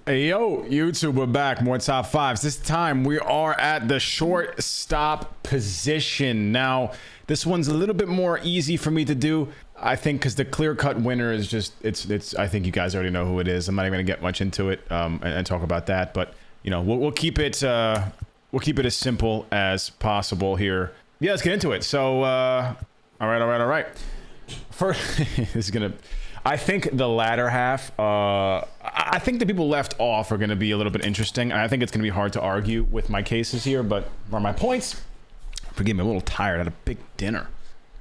Hey, yo, YouTube, we're back. More top fives. This time we are at the shortstop position. Now, this one's a little bit more easy for me to do, I think, because the clear-cut winner is just, it's. I think you guys already know who it is. I'm not even going to get much into it and talk about that, but, you know, we'll keep it as simple as possible here. Yeah, let's get into it. So, all right. First, this is going to... I think the latter half, I think the people left off are going to be a little bit interesting. I think it's going to be hard to argue with my cases here, but for my points, forgive me, I'm a little tired. I had a big dinner.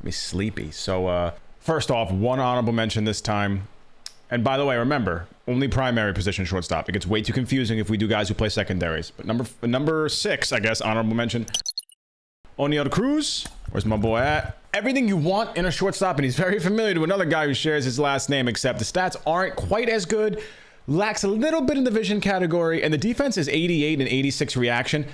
I'm sleepy. So first off, one honorable mention this time. And by the way, remember, only primary position shortstop. It gets way too confusing if we do guys who play secondaries. But number 6, I guess, honorable mention. Oneil Cruz. Where's my boy at? Everything you want in a shortstop, and he's very familiar to another guy who shares his last name, except the stats aren't quite as good, lacks a little bit in the vision category, and the defense is 88 and 86 reaction.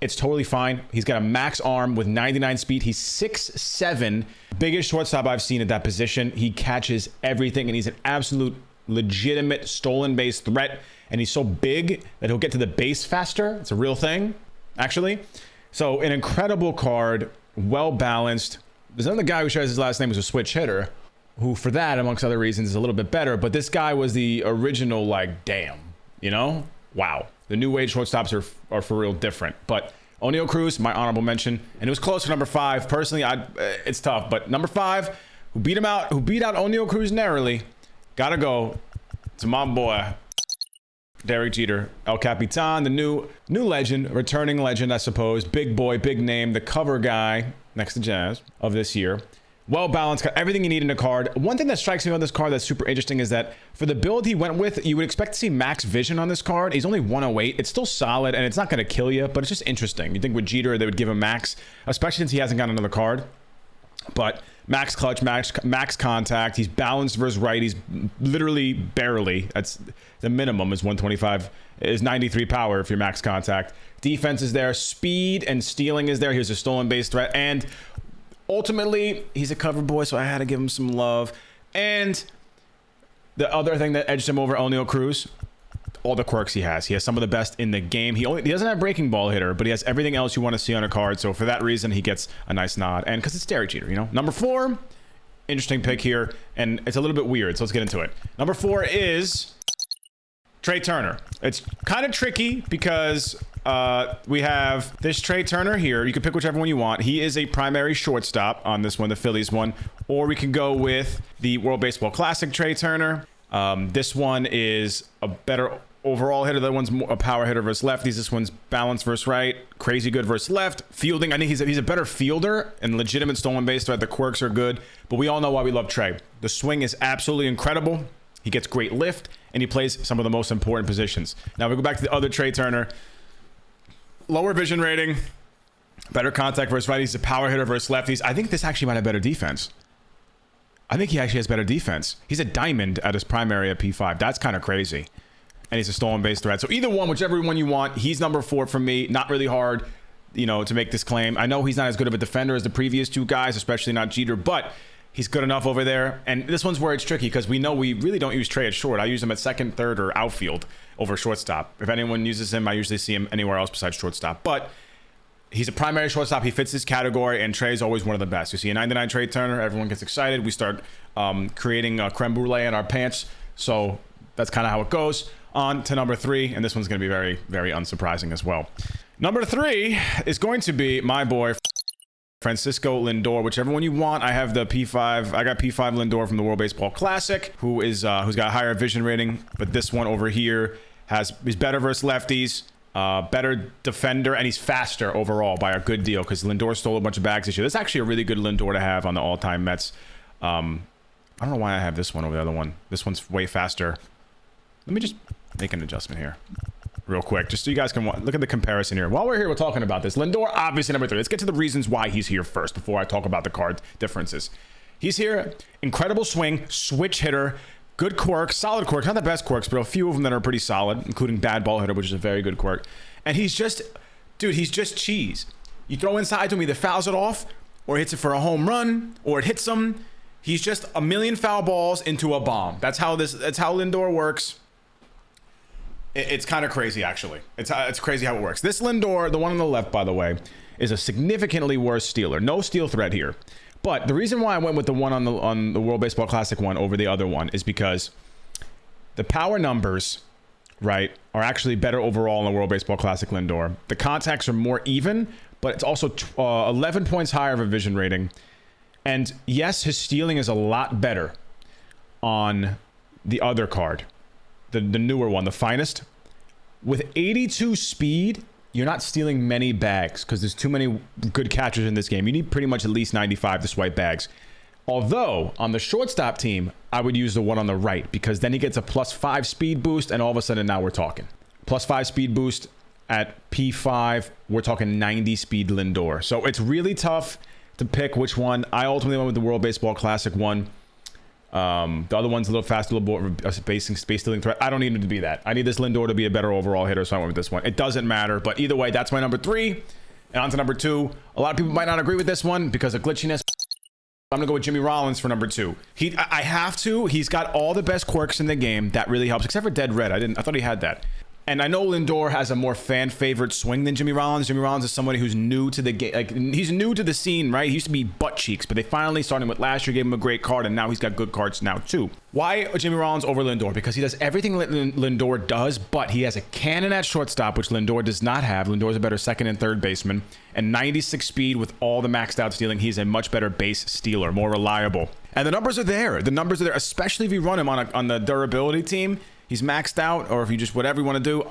It's totally fine. He's got a max arm with 99 speed. He's 6'7", biggest shortstop I've seen at that position. He catches everything, and he's an absolute legitimate stolen base threat, and he's so big that he'll get to the base faster. It's a real thing, actually. So an incredible card, well balanced. There's another guy who shares his last name was a switch hitter, who for that, amongst other reasons, is a little bit better. But this guy was the original, like, damn, you know? Wow. The new age shortstops are for real different. But Oneil Cruz, my honorable mention. And it was close to number 5. Personally, it's tough. But number 5, who beat out Oneil Cruz narrowly, gotta go to my boy, Derek Jeter, El Capitan, the new legend, returning legend, I suppose. Big boy, big name, the cover guy next to Jazz of this year. Well balanced, got everything you need in a card. One thing that strikes me on this card that's super interesting is that for the build he went with, you would expect to see max vision on this card. He's only 108. It's still solid, and it's not going to kill you, but it's just interesting. You think with Jeter they would give him max, especially since he hasn't got another card. But max clutch, max contact. He's balanced versus righties, literally barely. That's the minimum is 125, is 93 power if you're max contact. Defense is there, speed and stealing is there. He was a stolen base threat, and ultimately he's a cover boy, so I had to give him some love. And the other thing that edged him over Oneil Cruz, all the quirks he has. He has some of the best in the game. He doesn't have breaking ball hitter, but he has everything else you want to see on a card. So for that reason, he gets a nice nod. And because it's Derek Jeter, you know. Number 4, interesting pick here, and it's a little bit weird, so let's get into it. Number 4 is Trey Turner. It's kind of tricky because we have this Trey Turner here. You can pick whichever one you want. He is a primary shortstop on this one, the Phillies one. Or we can go with the World Baseball Classic Trey Turner. This one is a better overall hitter. That one's a power hitter versus lefties. This one's balanced versus right. Crazy good versus left. Fielding, I think he's a better fielder and legitimate stolen base threat. The quirks are good, but we all know why we love Trey. The swing is absolutely incredible. He gets great lift, and he plays some of the most important positions. Now we go back to the other Trey Turner. Lower vision rating, better contact versus righties. He's a power hitter versus lefties. I think this actually might have better defense. I think he actually has better defense. He's a diamond at his primary at P5. That's kind of crazy. And he's a stolen base threat. So either one, whichever one you want, he's number 4 for me. Not really hard, you know, to make this claim. I know he's not as good of a defender as the previous 2 guys, especially not Jeter, but he's good enough over there. And this one's where it's tricky because we know we really don't use Trey at short. I use him at second, third, or outfield over shortstop. If anyone uses him, I usually see him anywhere else besides shortstop. But he's a primary shortstop. He fits this category, and Trey's always one of the best. You see a 99 Trey Turner, everyone gets excited. We start creating a creme brulee in our pants. So that's kind of how it goes. On to number 3, and this one's going to be very, very unsurprising as well. Number 3 is going to be my boy, Francisco Lindor, whichever one you want. I have the P5. I got P5 Lindor from the World Baseball Classic, who's got a higher vision rating, but this one over here he's better versus lefties. Better defender, and he's faster overall by a good deal because Lindor stole a bunch of bags this year. That's actually a really good Lindor to have on the all-time Mets. I don't know why I have this one over the other one. This one's way faster. Let me just make an adjustment here real quick, just so you guys can look at the comparison here. While we're here, we're talking about this. Lindor, obviously number 3. Let's get to the reasons why he's here first before I talk about the card differences. He's here, incredible swing, switch hitter, good quirks, solid quirks, not the best quirks, but a few of them that are pretty solid, including bad ball hitter, which is a very good quirk. And he's just, dude, he's just cheese. You throw inside to him, either fouls it off, or hits it for a home run, or it hits him. He's just a million foul balls into a bomb. That's how Lindor works. It's kind of crazy, actually. It's crazy how it works. This Lindor, the one on the left, by the way, is a significantly worse stealer. No steal threat here. But the reason why I went with the one on the World Baseball Classic one over the other one is because the power numbers, right, are actually better overall in the World Baseball Classic Lindor. The contacts are more even, but it's also 11 points higher of a vision rating. And yes, his stealing is a lot better on the other card. The newer one, the finest. With 82 speed, you're not stealing many bags because there's too many good catchers in this game. You need pretty much at least 95 to swipe bags. Although, on the shortstop team, I would use the one on the right because then he gets a +5 speed boost, and all of a sudden now we're talking. +5 speed boost at P5, we're talking 90 speed Lindor. So it's really tough to pick which one. I ultimately went with the World Baseball Classic one. The other one's a little faster, a little more space stealing threat. I don't need him to be that. I need this Lindor to be a better overall hitter, so I went with this one. It doesn't matter, but either way, that's my number 3. And on to number 2. A lot of people might not agree with this one because of glitchiness. I'm gonna go with Jimmy Rollins for number 2. I have to. He's got all the best quirks in the game. That really helps, except for Dead Red. I thought he had that. And I know Lindor has a more fan favorite swing than Jimmy Rollins. Jimmy Rollins is somebody who's new to the game. Like, he's new to the scene, right? He used to be butt cheeks, but they finally started with last year, gave him a great card, and now he's got good cards now too. Why Jimmy Rollins over Lindor? Because he does everything Lindor does, but he has a cannon at shortstop, which Lindor does not have. Lindor's a better second and third baseman, and 96 speed with all the maxed out stealing. He's a much better base stealer, more reliable. And the numbers are there. The numbers are there, especially if you run him on the durability team. He's maxed out, or if you just whatever you want to do.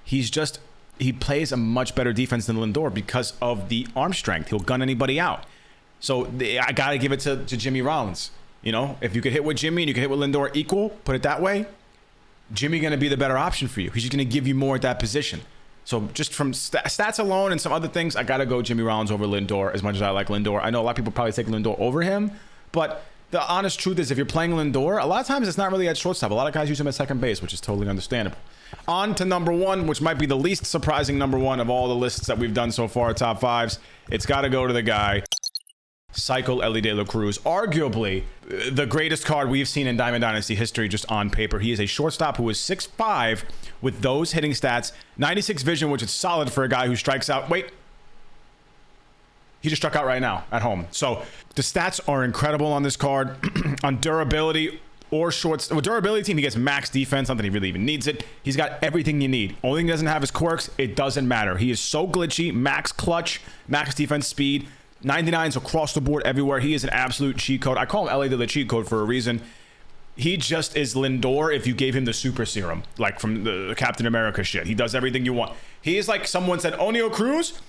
He plays a much better defense than Lindor because of the arm strength. He'll gun anybody out. So I got to give it to Jimmy Rollins. You know, if you could hit with Jimmy and you could hit with Lindor equal, put it that way, Jimmy going to be the better option for you. He's just going to give you more at that position. So just from stats alone and some other things, I got to go Jimmy Rollins over Lindor as much as I like Lindor. I know a lot of people probably take Lindor over him, but the honest truth is if you're playing Lindor, a lot of times it's not really at shortstop. A lot of guys use him at second base, which is totally understandable. On to number 1, which might be the least surprising number 1 of all the lists that we've done so far, top 5s. It's got to go to the guy, Cycle Elly De La Cruz. Arguably the greatest card we've seen in Diamond Dynasty history just on paper. He is a shortstop who is 6'5" with those hitting stats. 96 vision, which is solid for a guy who strikes out. Wait. He just struck out right now at home. So the stats are incredible on this card. On durability or shorts. With durability team, he gets max defense. Not that he really even needs it. He's got everything you need. Only thing he doesn't have is quirks. It doesn't matter. He is so glitchy. Max clutch, max defense speed. 99s across the board everywhere. He is an absolute cheat code. I call him LA the cheat code for a reason. He just is Lindor if you gave him the super serum, like from the Captain America shit. He does everything you want. He is like someone said, Oneil Cruz.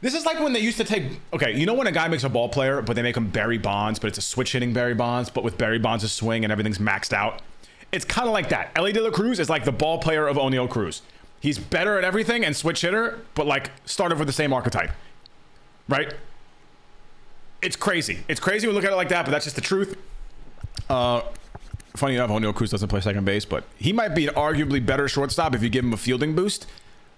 This is like when they used to take, okay, you know when a guy makes a ball player, but they make him Barry Bonds, but it's a switch hitting Barry Bonds, but with Barry Bonds' swing and everything's maxed out. It's kind of like that. Elly De La Cruz is like the ball player of Oneil Cruz. He's better at everything and switch hitter, but like started with the same archetype, right? It's crazy. It's crazy when we look at it like that, but that's just the truth. Funny enough, Oneil Cruz doesn't play second base, but he might be an arguably better shortstop if you give him a fielding boost.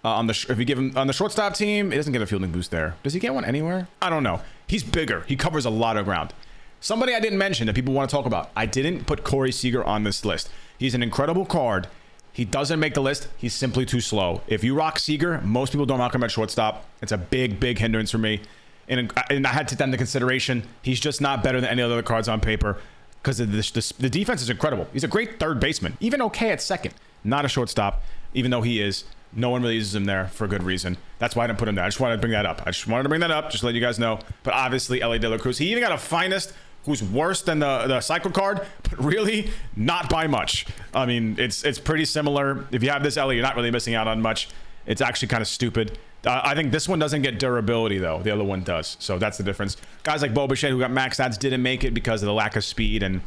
If you give him on the shortstop team, he doesn't get a fielding boost there. Does he get one anywhere? I don't know. He's bigger. He covers a lot of ground. Somebody I didn't mention that people want to talk about. I didn't put Corey Seager on this list. He's an incredible card. He doesn't make the list. He's simply too slow. If you rock Seager, most people don't rock him at shortstop. It's a big, big hindrance for me. And I had to take that into consideration. He's just not better than any other cards on paper because the defense is incredible. He's a great third baseman, even okay at second. Not a shortstop, even though he is. No one really uses him there for a good reason. That's why I didn't put him there. I just wanted to bring that up. Just to let you guys know. But obviously, Elly De La Cruz. He even got a finest who's worse than the cycle card, but really not by much. I mean, it's pretty similar. If you have this Elly, you're not really missing out on much. It's actually kind of stupid. I think this one doesn't get durability, though. The other one does. So that's the difference. Guys like Bo Bichette, who got max stats, didn't make it because of the lack of speed and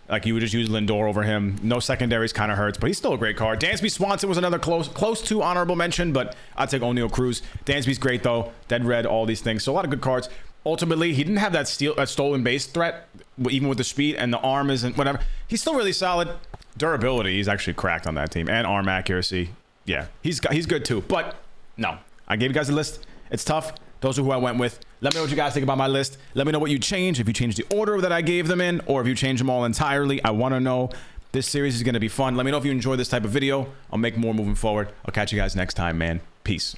like you would just use Lindor over him. No secondaries kind of hurts, but he's still a great card. Dansby Swanson was another close to honorable mention, but I'd take Oneil Cruz. Dansby's great though. Dead Red, all these things. So a lot of good cards. Ultimately, he didn't have that stolen base threat, even with the speed and the arm isn't whatever. He's still really solid. Durability, he's actually cracked on that team, and arm accuracy. Yeah, he's good too. But no, I gave you guys a list. It's tough. Those are who I went with. Let me know what you guys think about my list. Let me know what you changed. If you changed the order that I gave them in, or if you changed them all entirely, I want to know. This series is going to be fun. Let me know if you enjoy this type of video. I'll make more moving forward. I'll catch you guys next time, man. Peace.